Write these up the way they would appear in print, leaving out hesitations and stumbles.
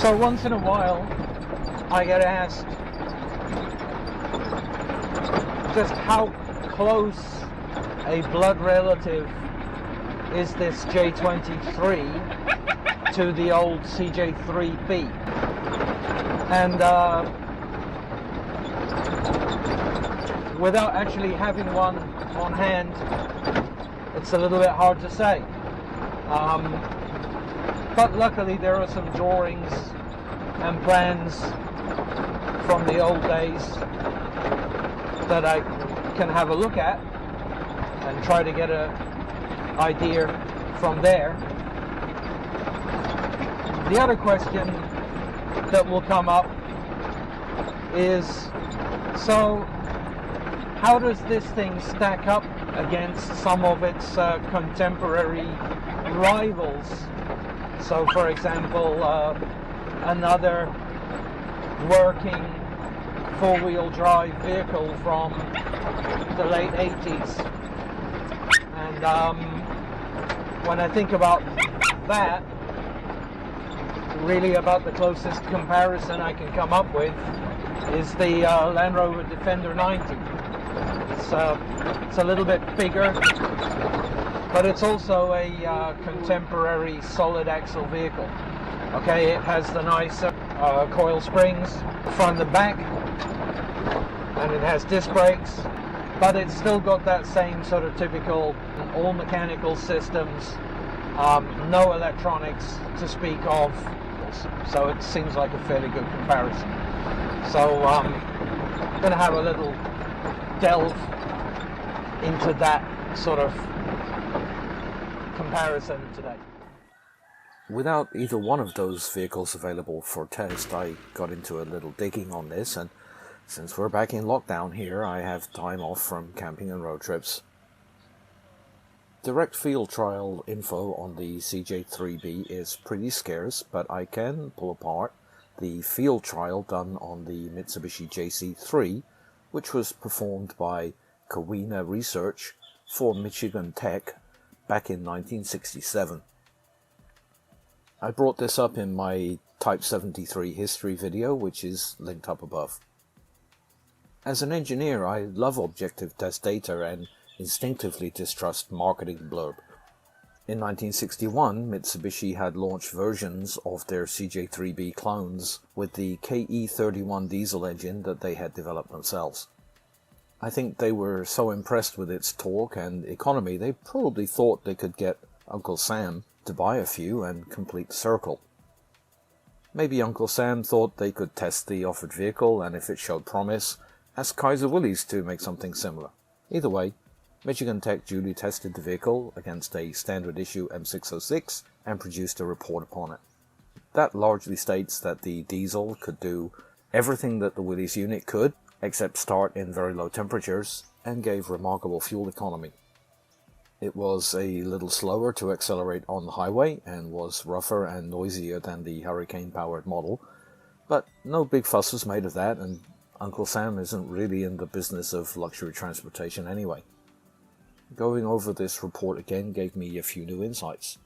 So once in a while I get asked just how close a blood relative is this J23 to the old CJ3B, and without actually having one on hand, it's a little bit hard to say. But luckily there are some drawings and plans from the old days that I can have a look at and try to get an idea from there. The other question that will come up is, so how does this thing stack up against some of its contemporary rivals? So for example, another working four-wheel drive vehicle from the late 80s. And when I think about that, really about the closest comparison I can come up with is the Land Rover Defender 90. It's a little bit bigger, but it's also a contemporary solid axle vehicle. Okay, it has the nice coil springs front and back, and it has disc brakes, but it's still got that same sort of typical all mechanical systems, no electronics to speak of, so it seems like a fairly good comparison. So I'm going to have a little delve into that sort of comparison today. Without either one of those vehicles available for test, I got into a little digging on this, and since we're back in lockdown here, I have time off from camping and road trips. Direct field trial info on the CJ3B is pretty scarce, but I can pull apart the field trial done on the Mitsubishi J53, which was performed by Kawina Research for Michigan Tech back in 1967. I brought this up in my Type 73 history video, which is linked up above. As an engineer, I love objective test data and instinctively distrust marketing blurb. In 1961, Mitsubishi had launched versions of their CJ3B clones with the KE31 diesel engine that they had developed themselves. I think they were so impressed with its torque and economy, they probably thought they could get Uncle Sam to buy a few and complete the circle. Maybe Uncle Sam thought they could test the offered vehicle, and if it showed promise, ask Kaiser Willys to make something similar. Either way, Michigan Tech duly tested the vehicle against a standard issue M606 and produced a report upon it. That largely states that the diesel could do everything that the Willys unit could, except start in very low temperatures, and gave remarkable fuel economy. It was a little slower to accelerate on the highway and was rougher and noisier than the Hurricane-powered model, but no big fuss was made of that, and Uncle Sam isn't really in the business of luxury transportation anyway. Going over this report again gave me a few new insights.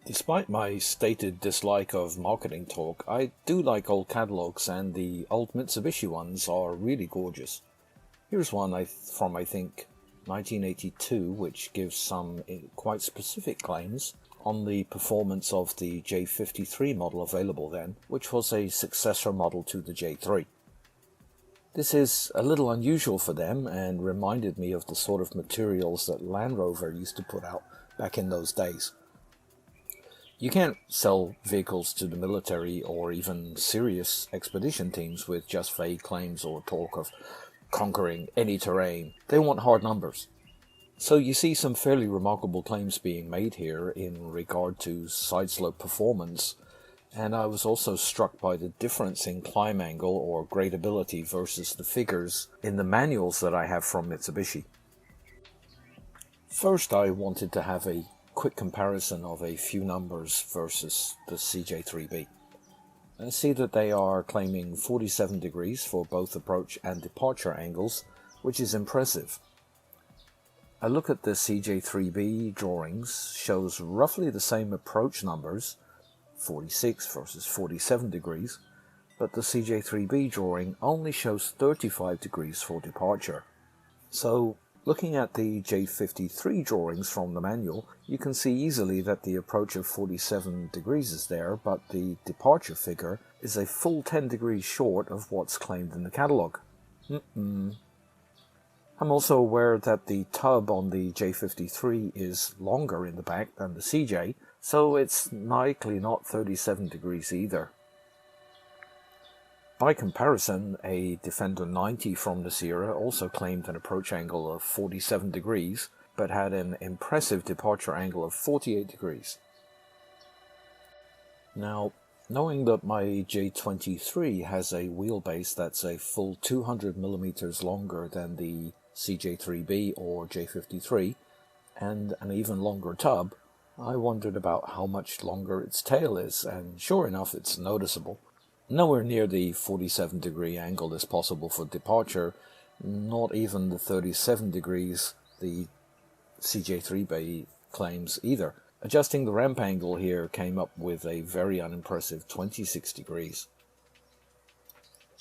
Despite my stated dislike of marketing talk, I do like old catalogs, and the old Mitsubishi ones are really gorgeous. Here's one from, I think, 1982, which gives some quite specific claims on the performance of the J53 model available then, which was a successor model to the J3. This is a little unusual for them and reminded me of the sort of materials that Land Rover used to put out back in those days. You can't sell vehicles to the military or even serious expedition teams with just vague claims or talk of conquering any terrain. They want hard numbers. So you see some fairly remarkable claims being made here in regard to side slope performance, and I was also struck by the difference in climb angle or gradability versus the figures in the manuals that I have from Mitsubishi. First, I wanted to have a quick comparison of a few numbers versus the CJ3B. I see that they are claiming 47 degrees for both approach and departure angles, which is impressive. A look at the CJ3B drawings shows roughly the same approach numbers, 46 versus 47 degrees, but the CJ3B drawing only shows 35 degrees for departure. So, looking at the J53 drawings from the manual, you can see easily that the approach of 47 degrees is there, but the departure figure is a full 10 degrees short of what's claimed in the catalogue. I'm also aware that the tub on the J53 is longer in the back than the CJ, so it's likely not 37 degrees either. By comparison, a Defender 90 from this era also claimed an approach angle of 47 degrees, but had an impressive departure angle of 48 degrees. Now, knowing that my J23 has a wheelbase that's a full 200 millimeters longer than the CJ3B or J53, and an even longer tub, I wondered about how much longer its tail is, and sure enough, it's noticeable. Nowhere near the 47 degree angle is possible for departure, not even the 37 degrees the CJ3B claims either. Adjusting the ramp angle here came up with a very unimpressive 26 degrees.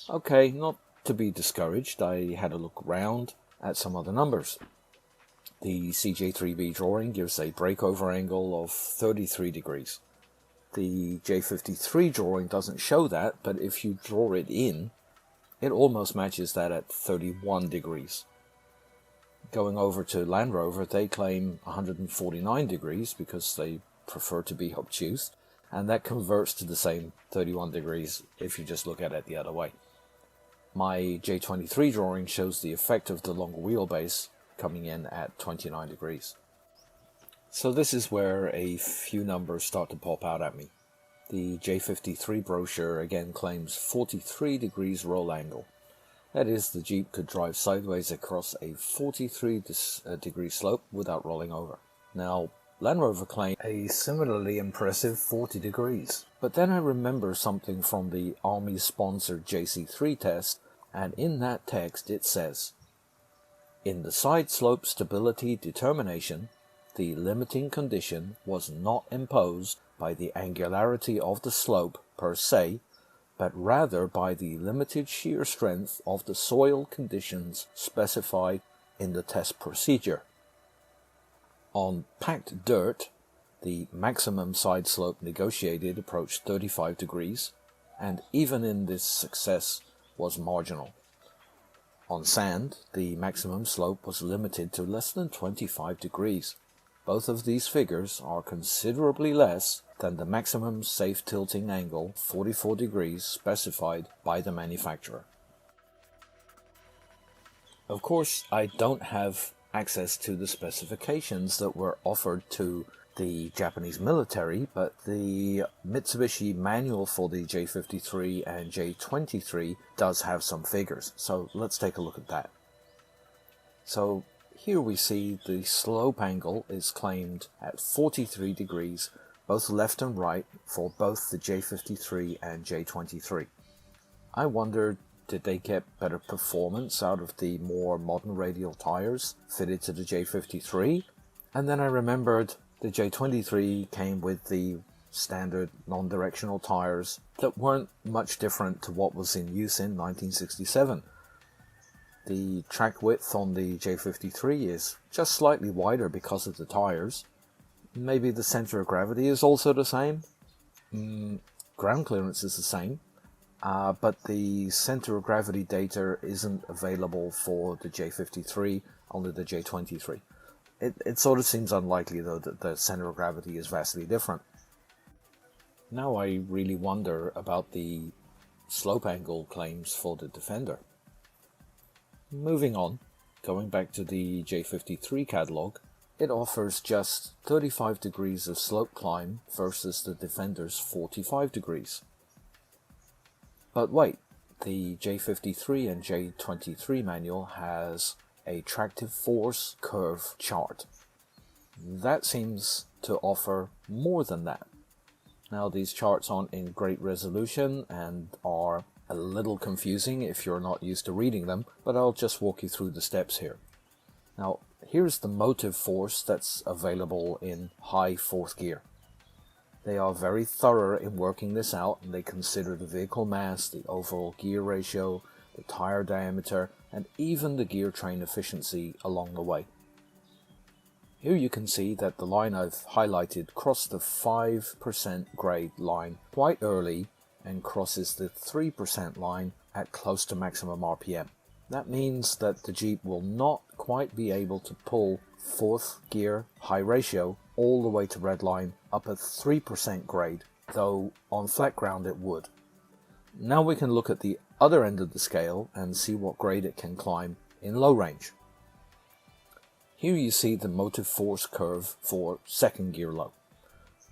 Okay, not to be discouraged, I had a look round at some other numbers. The CJ3B drawing gives a breakover angle of 33 degrees. The J53 drawing doesn't show that, but if you draw it in, it almost matches that at 31 degrees. Going over to Land Rover, they claim 149 degrees because they prefer to be obtuse, and that converts to the same 31 degrees if you just look at it the other way. My J23 drawing shows the effect of the longer wheelbase coming in at 29 degrees. So this is where a few numbers start to pop out at me. The J53 brochure again claims 43 degrees roll angle. That is, the Jeep could drive sideways across a 43 degree slope without rolling over. Now, Land Rover claimed a similarly impressive 40 degrees. But then I remember something from the Army-sponsored JC3 test, and in that text it says, "In the side slope stability determination, the limiting condition was not imposed by the angularity of the slope per se, but rather by the limited shear strength of the soil conditions specified in the test procedure. On packed dirt, the maximum side slope negotiated approached 35 degrees, and even in this success was marginal. On sand, the maximum slope was limited to less than 25 degrees. Both of these figures are considerably less than the maximum safe tilting angle, 44 degrees, specified by the manufacturer." Of course, I don't have access to the specifications that were offered to the Japanese military, but the Mitsubishi manual for the J53 and J23 does have some figures, so let's take a look at that. So here we see the slope angle is claimed at 43 degrees, both left and right, for both the J53 and J23. I wondered, did they get better performance out of the more modern radial tires fitted to the J53? And then I remembered the J23 came with the standard non-directional tires that weren't much different to what was in use in 1967. The track width on the J53 is just slightly wider because of the tires. Maybe the center of gravity is also the same. Ground clearance is the same, but the center of gravity data isn't available for the J53, only the J23. It sort of seems unlikely, though, that the center of gravity is vastly different. Now I really wonder about the slope angle claims for the Defender. Moving on, going back to the J53 catalog, it offers just 35 degrees of slope climb versus the Defender's 45 degrees. But wait, the J53 and J23 manual has a tractive force curve chart. That seems to offer more than that. Now, these charts aren't in great resolution and are a little confusing if you're not used to reading them, but I'll just walk you through the steps here. Now, here's the motive force that's available in high fourth gear. They are very thorough in working this out, and they consider the vehicle mass, the overall gear ratio, the tire diameter, and even the gear train efficiency along the way. Here you can see that the line I've highlighted crossed the 5% grade line quite early and crosses the 3% line at close to maximum RPM. That means that the Jeep will not quite be able to pull fourth gear high ratio all the way to redline up at 3% grade, though on flat ground it would. Now we can look at the other end of the scale and see what grade it can climb in low range. Here you see the motive force curve for second gear low.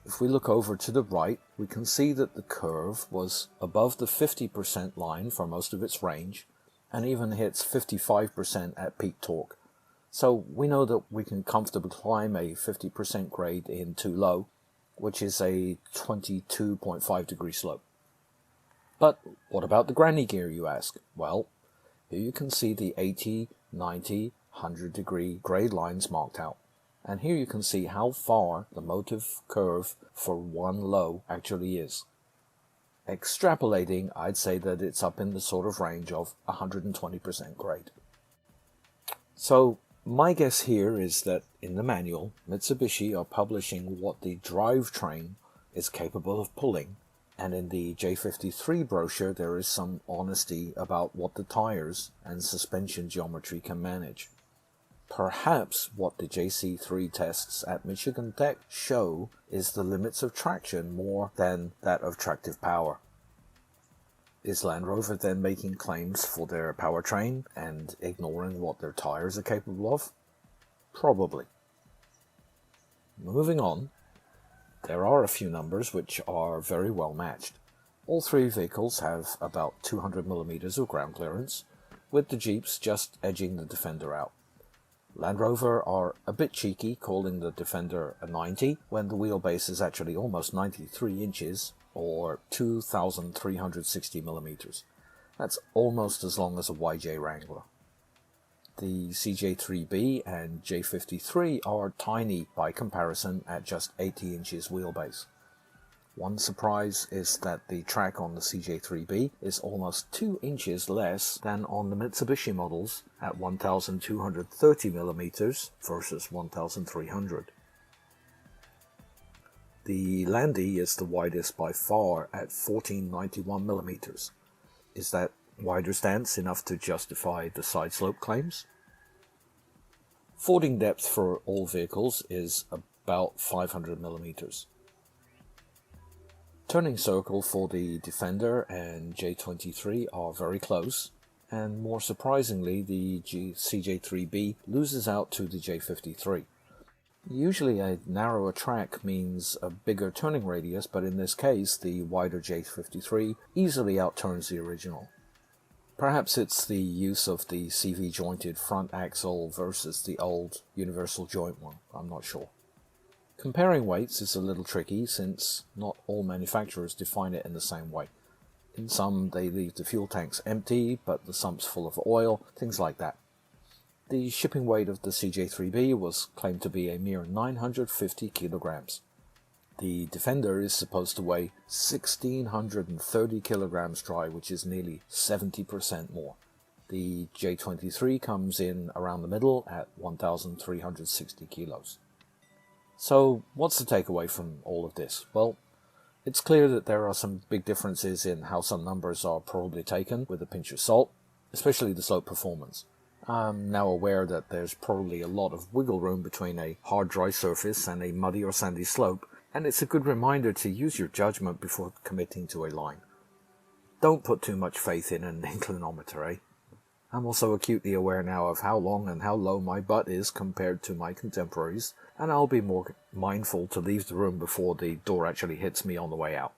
If we look over to the right, we can see that the curve was above the 50% line for most of its range, and even hits 55% at peak torque. So we know that we can comfortably climb a 50% grade in too low, which is a 22.5 degree slope. But what about the granny gear, you ask? Well, here you can see the 80, 90, 100 degree grade lines marked out. And here you can see how far the motive curve for one low actually is. Extrapolating, I'd say that it's up in the sort of range of 120% grade. So my guess here is that in the manual, Mitsubishi are publishing what the drivetrain is capable of pulling, and in the J53 brochure there is some honesty about what the tires and suspension geometry can manage. Perhaps what the JC3 tests at Michigan Tech show is the limits of traction more than that of tractive power. Is Land Rover then making claims for their powertrain and ignoring what their tires are capable of? Probably. Moving on, there are a few numbers which are very well matched. All three vehicles have about 200 millimeters of ground clearance, with the Jeeps just edging the Defender out. Land Rover are a bit cheeky, calling the Defender a 90 when the wheelbase is actually almost 93 inches or 2,360 millimeters. That's almost as long as a YJ Wrangler. The CJ3B and J53 are tiny by comparison at just 80 inches wheelbase. One surprise is that the track on the CJ3B is almost 2 inches less than on the Mitsubishi models at 1,230 millimeters versus 1,300. The Landy is the widest by far at 1,491 millimeters. Is that wider stance enough to justify the side slope claims? Fording depth for all vehicles is about 500 millimeters. Turning circle for the Defender and J23 are very close, and more surprisingly the CJ3B loses out to the J53. Usually a narrower track means a bigger turning radius, but in this case the wider J53 easily outturns the original. Perhaps it's the use of the CV jointed front axle versus the old universal joint one, I'm not sure. Comparing weights is a little tricky since not all manufacturers define it in the same way. In some they leave the fuel tanks empty, but the sump's full of oil, things like that. The shipping weight of the CJ3B was claimed to be a mere 950 kilograms. The Defender is supposed to weigh 1,630 kilograms dry, which is nearly 70% more. The J23 comes in around the middle at 1,360 kilos. So what's the takeaway from all of this? Well, it's clear that there are some big differences in how some numbers are probably taken with a pinch of salt, especially the slope performance. I'm now aware that there's probably a lot of wiggle room between a hard dry surface and a muddy or sandy slope, and it's a good reminder to use your judgment before committing to a line. Don't put too much faith in an inclinometer, eh? I'm also acutely aware now of how long and how low my butt is compared to my contemporaries, and I'll be more mindful to leave the room before the door actually hits me on the way out.